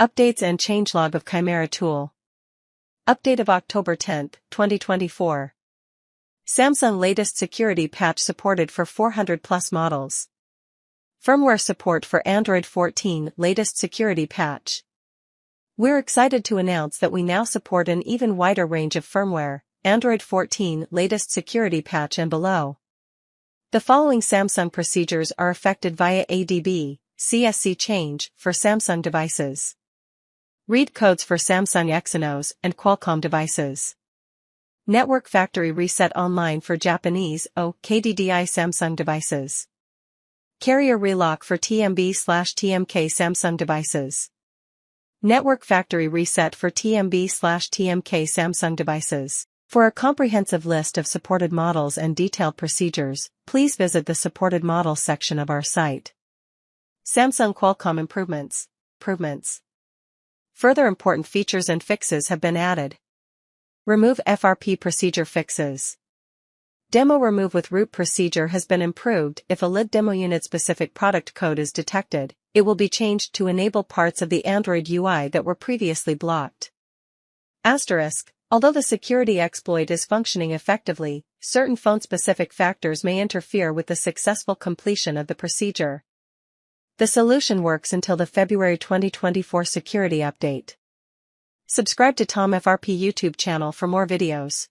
Updates and changelog of Chimera tool. Update of October 10, 2024. Samsung latest security patch supported for 400+ models. Firmware support for Android 14 latest security patch. We're excited to announce that we now support an even wider range of firmware, Android 14 latest security patch and below. The following Samsung procedures are affected via ADB, CSC change for Samsung devices. Read codes for Samsung Exynos and Qualcomm devices. Network factory reset online for Japanese KDDI Samsung devices. Carrier relock for TMB/TMK Samsung devices. Network factory reset for TMB/TMK Samsung devices. For a comprehensive list of supported models and detailed procedures, please visit the supported models section of our site. Samsung Qualcomm improvements. Further important features and fixes have been added. Remove FRP procedure fixes. Demo remove with root procedure has been improved. If a lid demo unit specific product code is detected, it will be changed to enable parts of the Android UI that were previously blocked. Although the security exploit is functioning effectively, certain phone-specific factors may interfere with the successful completion of the procedure. The solution works until the February 2024 security update. Subscribe to tomfrp YouTube channel for more videos.